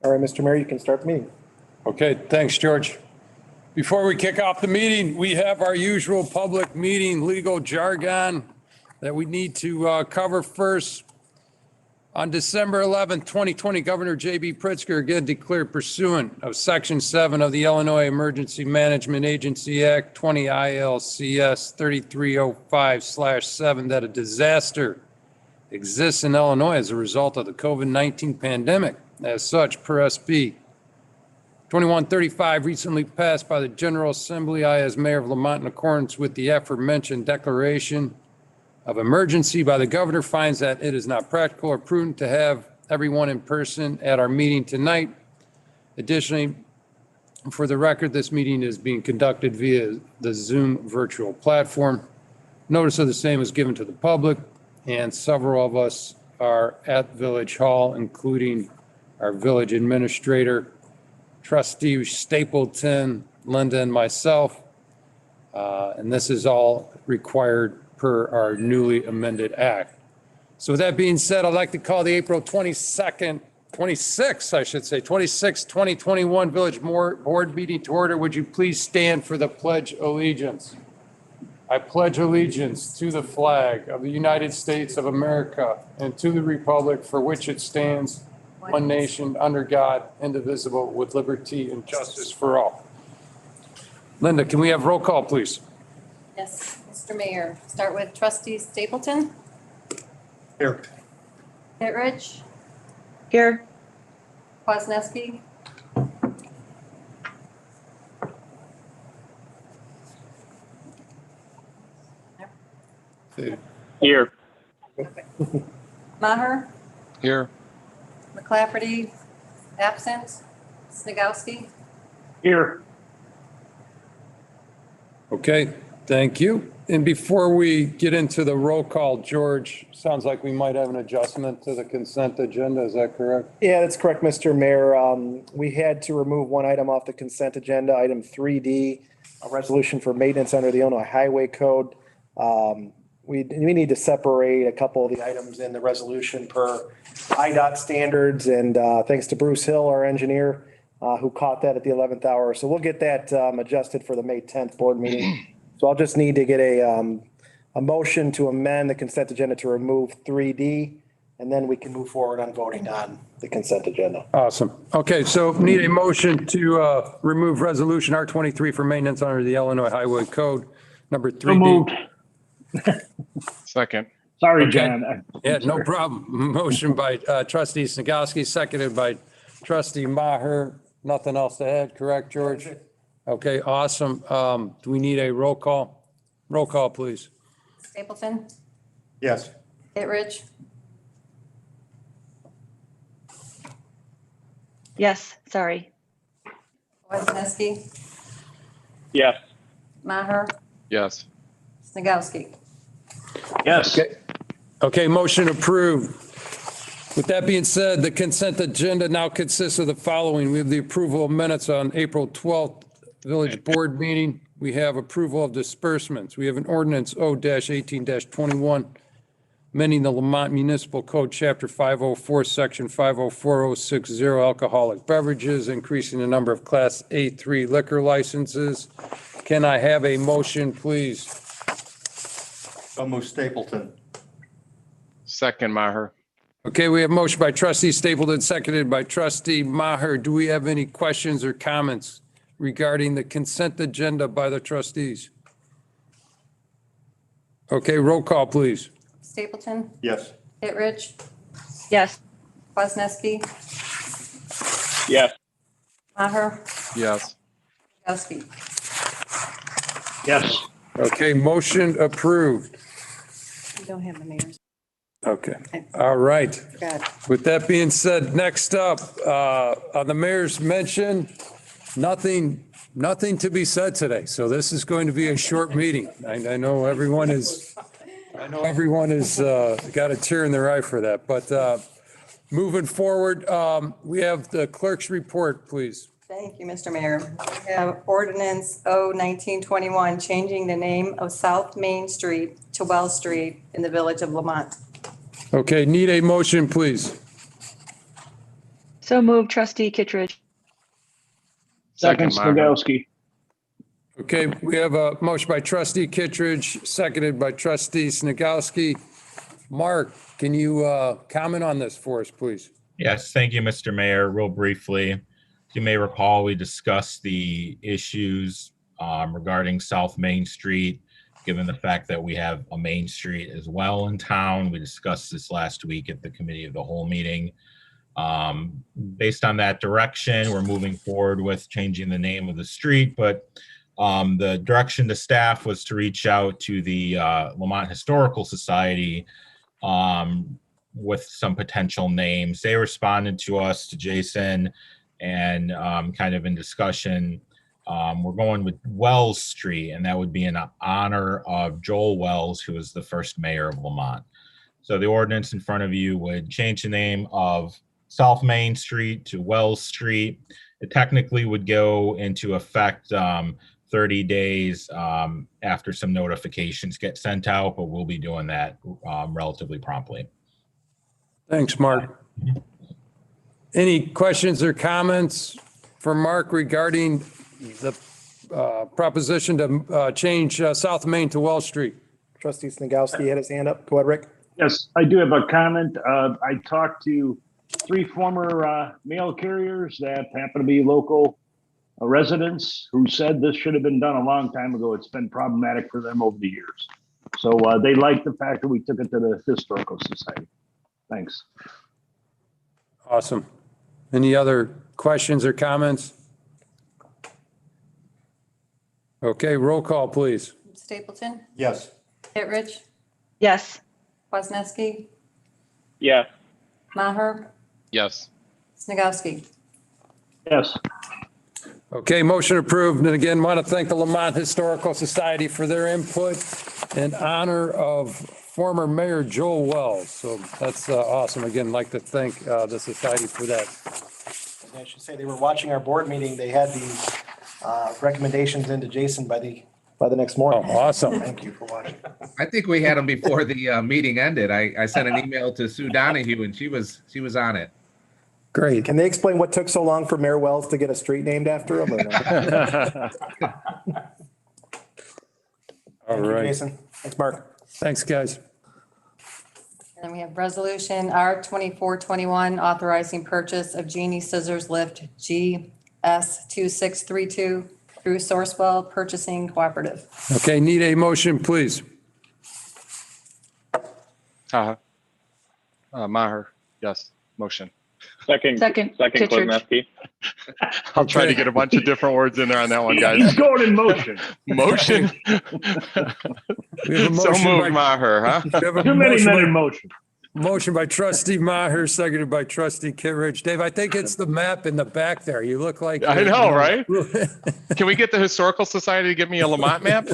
All right, Mr. Mayor, you can start the meeting. Okay, thanks, George. Before we kick off the meeting, we have our usual public meeting legal jargon that we need to cover first. On December 11th, 2020, Governor J.B. Pritzker again declared pursuant of Section 7 of the Illinois Emergency Management Agency Act 20 ILCS 3305/7 that a disaster exists in Illinois as a result of the COVID-19 pandemic. As such, per SB 2135 recently passed by the General Assembly, I, as Mayor of Lamont, in accordance with the aforementioned declaration of emergency by the governor, finds that it is not practical or prudent to have everyone in person at our meeting tonight. Additionally, for the record, this meeting is being conducted via the Zoom virtual platform. Notice of the same is given to the public, and several of us are at Village Hall, including our village administrator, Trustee Stapleton, Linda, and myself. And this is all required per our newly amended act. So with that being said, I'd like to call the April 26th, 2021 Village Board meeting to order. Would you please stand for the Pledge of Allegiance? I pledge allegiance to the flag of the United States of America and to the republic for which it stands, one nation, under God, indivisible, with liberty and justice for all. Linda, can we have roll call, please? Yes, Mr. Mayor. Start with Trustee Stapleton. Here. Kittredge. Here. Kwasniewski. Here. Maher. Here. McClafferty. Absent. Snagowski. Here. Okay, thank you. And before we get into the roll call, George, sounds like we might have an adjustment to the consent agenda. Is that correct? Yeah, that's correct, Mr. Mayor. We had to remove one item off the consent agenda, item 3D, a resolution for maintenance under the Illinois Highway Code. We need to separate a couple of the items in the resolution per IDOT standards, and thanks to Bruce Hill, our engineer, who caught that at the 11th hour. So we'll get that adjusted for the May 10th board meeting. So I'll just need to get a motion to amend the consent agenda to remove 3D, and then we can move forward on voting on the consent agenda. Awesome. Okay, so need a motion to remove resolution R23 for maintenance under the Illinois Highway Code, number 3D. So moved. Second. Sorry, Okay. John. Yeah, no problem. Motion by trustee Snagowski, seconded by trustee Maher. Nothing else to add, correct, George? Okay, awesome. Do we need a roll call? Roll call, please. Stapleton. Yes. Kittredge. Yes, sorry. Kwasniewski. Yes. Maher. Yes. Snagowski. Yes. Okay, motion approved. With that being said, the consent agenda now consists of the following. We have the approval of minutes on April 12th Village Board meeting. We have approval of disbursements. We have an ordinance O-18-21, amending the Lamont Municipal Code, Chapter 504, Section 504060, alcoholic beverages, increasing the number of Class A3 liquor licenses. Can I have a motion, please? So move Stapleton. Second, Maher. Okay, we have motion by trustee Stapleton, seconded by trustee Maher. Do we have any questions or comments regarding the consent agenda by the trustees? Okay, roll call, please. Stapleton. Yes. Kittredge. Yes. Kwasniewski. Yes. Maher. Yes. Snagowski. Yes. Okay, motion approved. You don't have the mayor's. Okay, all right. Forgot. With that being said, next up, on the mayor's mention, nothing to be said today. So this is going to be a short meeting. I know everyone is got a tear in their eye for that, but moving forward, we have the clerk's report, please. Thank you, Mr. Mayor. We have ordinance O-1921, changing the name of South Main Street to Wells Street in the village of Lamont. Okay, need a motion, please. So moved, trustee Kittredge. Second, Maher. Snagowski. Okay, we have a motion by trustee Kittredge, seconded by trustee Snagowski. Mark, can you comment on this for us, please? Yes, thank you, Mr. Mayor. Real briefly, as you may recall, we discussed the issues regarding South Main Street, given the fact that we have a Main Street as well in town. We discussed this last week at the Committee of the Whole meeting. Based on that direction, we're moving forward with changing the name of the street, but the direction to staff was to reach out to the Lamont Historical Society with some potential names. They responded to us, to Jason, and kind of in discussion, we're going with Wells Street, and that would be in honor of Joel Wells, who was the first mayor of Lamont. So the ordinance in front of you would change the name of South Main Street to Wells Street. It technically would go into effect 30 days after some notifications get sent out, but we'll be doing that relatively promptly. Thanks, Mark. Any questions or comments for Mark regarding the proposition to change South Main to Wells Street? Trustee Snagowski had his hand up. Go ahead, Rick. Yes, I do have a comment. I talked to 3 former mail carriers that happen to be local residents who said this should have been done a long time ago. It's been problematic for them over the years. So they like the fact that we took it to the Historical Society. Thanks. Awesome. Any other questions or comments? Okay, roll call, please. Stapleton, Yes. Kittredge, Yes. Kwasniewski, Yes. Maher, Yes. Snagowski. Yes. Okay, motion approved. And again, want to thank the Lamont Historical Society for their input in honor of former Mayor Joel Wells. So that's awesome. Again, like to thank the society for that. I should say they were watching our board meeting. They had these recommendations into Jason by the next morning. Oh, awesome. Thank you for watching. I think we had them before the meeting ended. I sent an email to Sue Donahue and she was on it. Great. Can they explain what took so long for Mayor Wells to get a street named after him? Or no? All Thank you, right. Jason. Thanks, Mark. Thanks, guys. And then we have resolution R2421 authorizing purchase of Genie Scissors Lift GS2632 through Sourcewell Purchasing Cooperative. Okay, need a motion, please. Maher, yes, motion. Second Kittredge. Kwasniewski. I'll try to get a bunch of different words in there on that one, He's guys. going in motion. Motion. We have a So motion moved, by- Maher, huh? we have a Too many motion men by- in motion. Motion by trustee Maher, seconded by trustee Kittredge. Dave, I think it's the map in the back there. You look like. I know, right? Can we get the Historical Society to give me a Lamont map?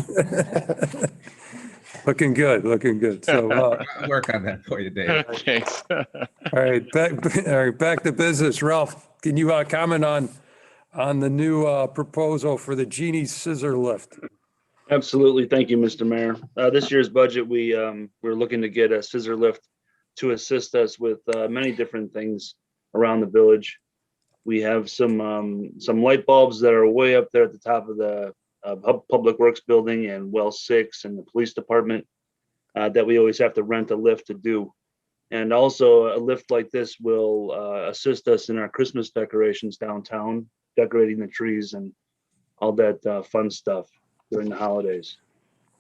Looking good, looking good. So, I'll work on that for you, Dave. Thanks. all right, back to business. Ralph, can you comment on the new proposal for the Genie Scissor Lift? Absolutely. Thank you, Mr. Mayor. This year's budget, we're looking to get a scissor lift to assist us with many different things around the village. We have some light bulbs that are way up there at the top of the Public Works building and well 6 and the police department that we always have to rent a lift to do. And also a lift like this will assist us in our Christmas decorations downtown, decorating the trees and all that fun stuff during the holidays.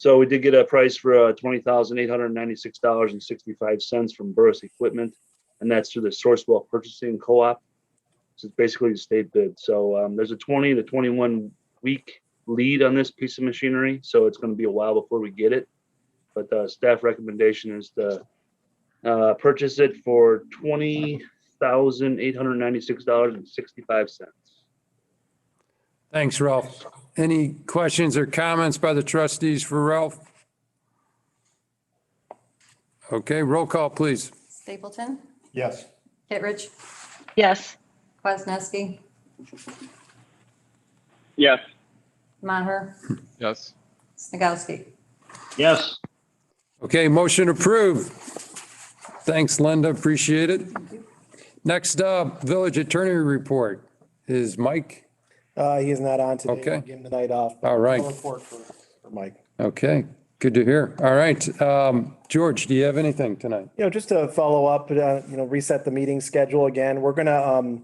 So we did get a price for $20,896.65 from Burris Equipment, and that's through the Sourcewell Purchasing Co-op. So it's basically the state bid. So there's a 20 to 21 week lead on this piece of machinery, so it's going to be a while before we get it. But the staff recommendation is to purchase it for $20,896.65. Thanks, Ralph. Any questions or comments by the trustees for Ralph? Okay, roll call, please. Stapleton, Yes. Kittredge, Yes. Kwasniewski, Yes. Maher, Yes. Snagowski. Yes. Okay, motion approved. Thanks, Linda, appreciate it. Next up, village attorney report. Is Mike? He is not on today. Okay. We'll give him the night off. All right. No report for Mike. Okay, good to hear. All right. George, do you have anything tonight? Just to follow up, reset the meeting schedule again. We're gonna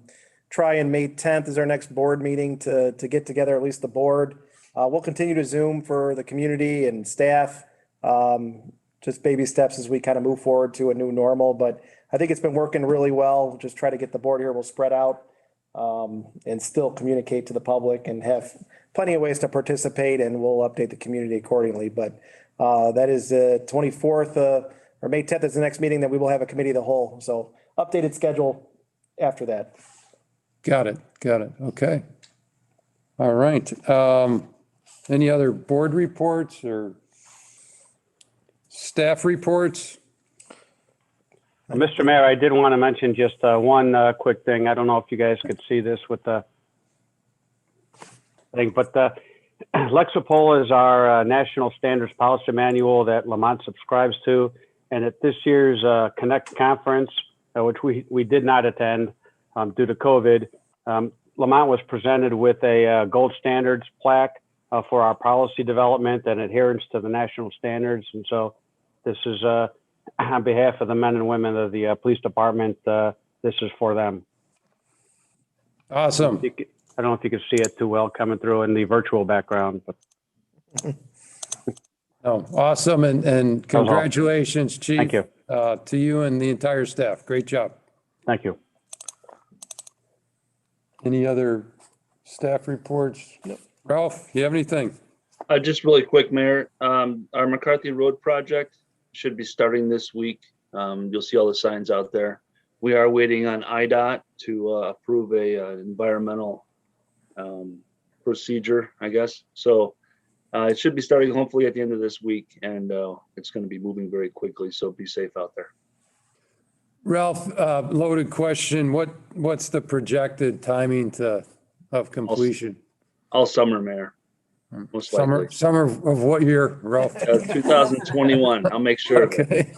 try and May 10th is our next board meeting to get together, at least the board. We'll continue to Zoom for the community and staff. Just baby steps as we kind of move forward to a new normal, but I think it's been working really well. Just try to get the board here. We'll spread out and still communicate to the public and have plenty of ways to participate, and we'll update the community accordingly. But that is the 24th or May 10th is the next meeting that we will have a committee of the whole. So updated schedule after that. Got it. Okay. All right. Any other board reports or staff reports? Mr. Mayor, I did want to mention just one quick thing. I don't know if you guys could see this with the thing, but Lexipol is our national standards policy manual that Lamont subscribes to. And at this year's Connect conference, which we did not attend due to COVID, Lamont was presented with a gold standards plaque for our policy development and adherence to the national standards. And so this is on behalf of the men and women of the police department. This is for them. Awesome. I don't know if you can see it too well coming through in the virtual background, but. Oh, awesome. And congratulations, Chief. Thank you. To you and the entire staff. Great job. Thank you. Any other staff reports? Ralph, you have anything? Just really quick, Mayor. Our McCarthy Road project should be starting this week. You'll see all the signs out there. We are waiting on IDOT to approve a environmental procedure, I guess. So it should be starting hopefully at the end of this week, and it's going to be moving very quickly. So be safe out there. Ralph, loaded question. What's the projected timing of completion? All summer, Mayor. Most likely. Summer of what year, Ralph? 2021. I'll make sure. Okay.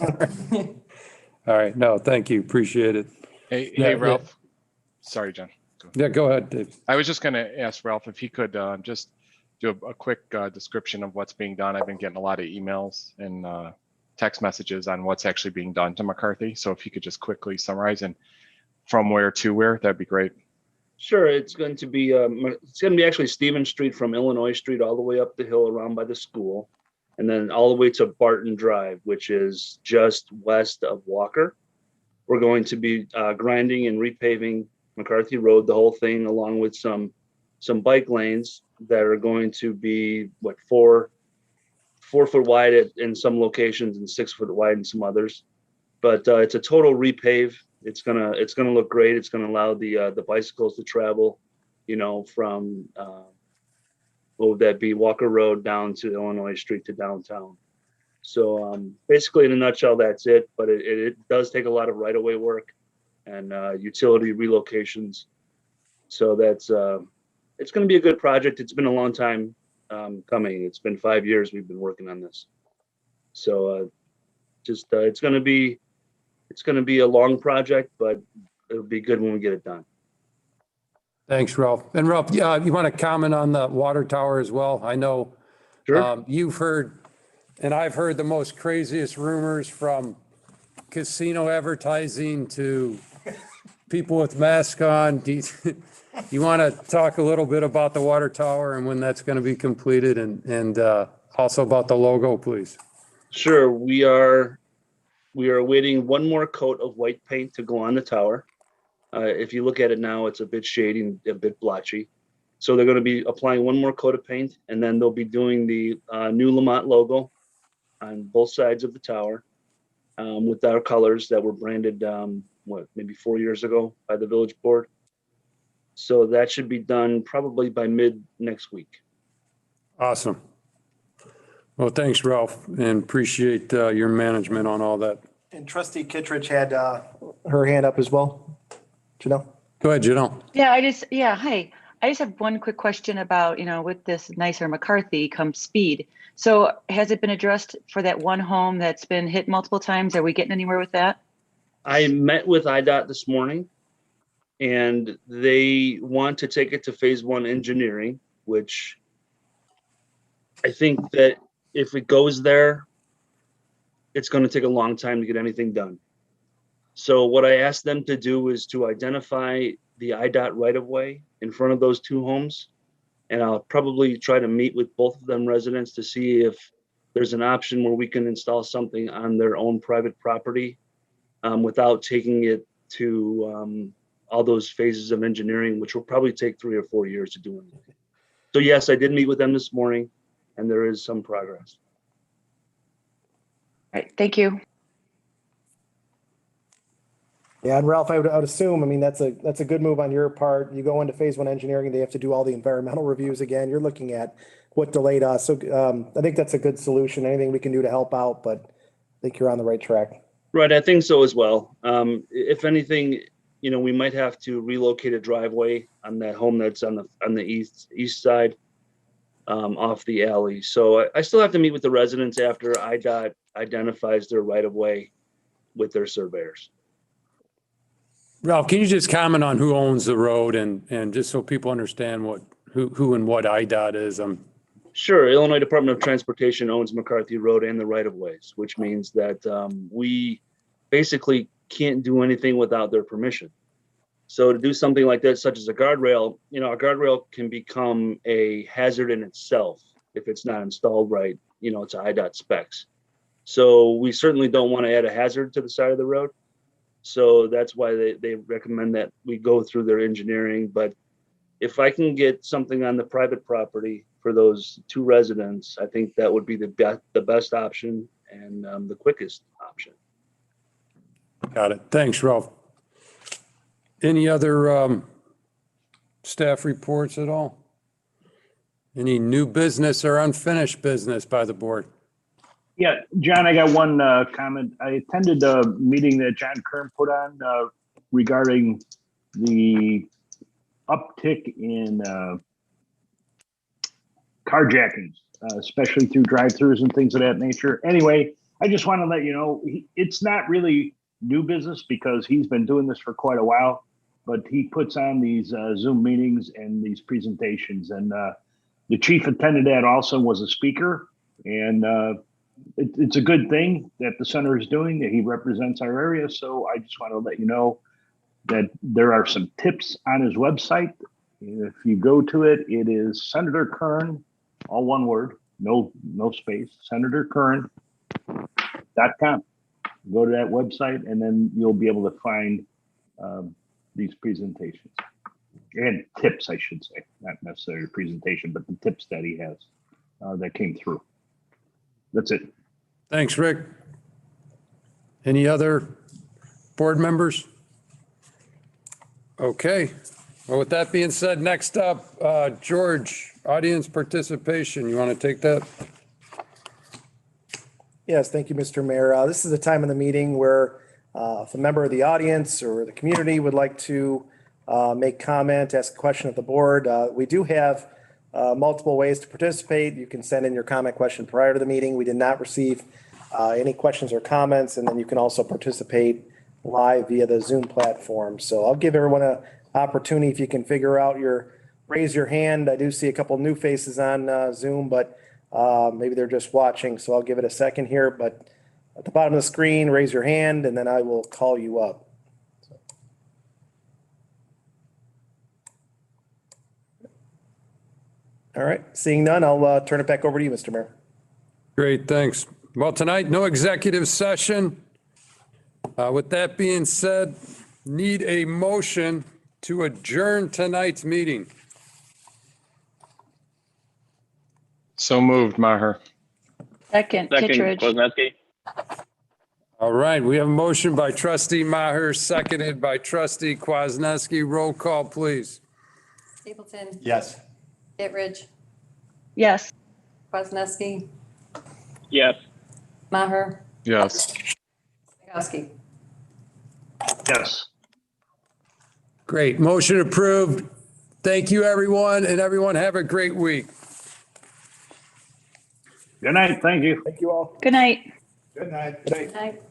All right. No, thank you. Appreciate it. Hey, Ralph. Sorry, John. Yeah, go ahead, Dave. I was just going to ask Ralph if he could just do a quick description of what's being done. I've been getting a lot of emails and text messages on what's actually being done to McCarthy. So if you could just quickly summarize and from where to where, that'd be great. Sure. It's going to be actually Stevens Street from Illinois Street all the way up the hill around by the school, and then all the way to Barton Drive, which is just west of Walker. We're going to be grinding and repaving McCarthy Road, the whole thing, along with some bike lanes that are going to be 4 foot wide in some locations and 6 foot wide in some others. But it's a total repave. It's gonna look great. It's gonna allow the bicycles to travel, from what would that be, Walker Road down to Illinois Street to downtown. So basically, in a nutshell, that's it. But it does take a lot of right-of-way work and utility relocations. So that's it's going to be a good project. It's been a long time coming. It's been 5 years we've been working on this. So it's going to be a long project, but it'll be good when we get it done. Thanks, Ralph. And Ralph, you want to comment on the water tower as well? I know Sure. You've heard, and I've heard the most craziest rumors from casino advertising to people with masks on. Do you want to talk a little bit about the water tower and when that's going to be completed, and also about the logo, please? Sure. We are awaiting one more coat of white paint to go on the tower. If you look at it now, it's a bit shady and a bit blotchy. So they're going to be applying one more coat of paint, and then they'll be doing the new Lamont logo on both sides of the tower with our colors that were branded, maybe 4 years ago by the village board. So that should be done probably by mid next week. Awesome. Well, thanks, Ralph, and appreciate your management on all that. And Trustee Kittredge had her hand up as well. Janelle? Go ahead, Janelle. Hi. I just have one quick question about, with this nicer McCarthy comes speed. So has it been addressed for that one home that's been hit multiple times? Are we getting anywhere with that? I met with IDOT this morning. and they want to take it to phase one engineering, which I think that if it goes there, it's going to take a long time to get anything done. So what I asked them to do is to identify the IDOT right-of-way in front of those two homes. And I'll probably try to meet with both of them residents to see if there's an option where we can install something on their own private property without taking it to all those phases of engineering, which will probably take 3 or 4 years to do anything. So yes, I did meet with them this morning, and there is some progress. All right, thank you. Yeah, and Ralph, I would assume, I mean, that's a good move on your part. You go into phase one engineering, they have to do all the environmental reviews again. You're looking at what delayed us. So I think that's a good solution. Anything we can do to help out, but I think you're on the right track. Right, I think so as well. If anything, you know, we might have to relocate a driveway on that home that's on the east side off the alley. So I still have to meet with the residents after IDOT identifies their right of way with their surveyors. Ralph, can you just comment on who owns the road and just so people understand who and what IDOT is? Sure. Illinois Department of Transportation owns McCarthy Road and the right of ways, which means that we basically can't do anything without their permission. So to do something like that, such as a guardrail, you know, a guardrail can become a hazard in itself if it's not installed right, you know, to IDOT specs. So we certainly don't want to add a hazard to the side of the road. So that's why they recommend that we go through their engineering. But if I can get something on the private property for those two residents, I think that would be the best option and the quickest option. Got it. Thanks, Ralph. Any other staff reports at all? Any new business or unfinished business by the board? Yeah, John, I got one comment. I attended a meeting that John Kern put on regarding the uptick in carjackings, especially through drive-throughs and things of that nature. Anyway, I just want to let you know, it's not really new business because he's been doing this for quite a while, but he puts on these Zoom meetings and these presentations. And the chief attended that also, was a speaker. And it's a good thing that the center is doing, that he represents our area. So I just want to let you know that there are some tips on his website. If you go to it, it is Senator Kern, all one word, no space, senatorkern.com. Go to that website and then you'll be able to find these presentations and tips, I should say, not necessarily a presentation, but the tips that he has that came through. That's it. Thanks, Rick. Any other board members? Okay. Well, with that being said, next up, George, audience participation. You want to take that? Yes, thank you, Mr. Mayor. This is a time in the meeting where if a member of the audience or the community would like to make comment, ask a question of the board, we do have multiple ways to participate. You can send in your comment question prior to the meeting. We did not receive any questions or comments, and then you can also participate live via the Zoom platform. So I'll give everyone an opportunity if you can figure out raise your hand. I do see a couple new faces on Zoom, but maybe they're just watching. So I'll give it a second here, but at the bottom of the screen, raise your hand and then I will call you up. All right, seeing none, I'll turn it back over to you, Mr. Mayor. Great, thanks. Well, tonight, no executive session. With that being said, need a motion to adjourn tonight's meeting. So moved, Maher. Second, Kittredge. Kwasniewski. All right, we have a motion by trustee Maher, seconded by trustee Kwasniewski. Roll call, please. Stapleton, Yes. Kittredge, Yes. Kwasniewski, Yes. Maher, Yes. Snagowski. Yes. Great, motion approved. Thank you, everyone, and everyone have a great week. Good night. Thank you. Thank you all. Good night. Good night. Good night. Night.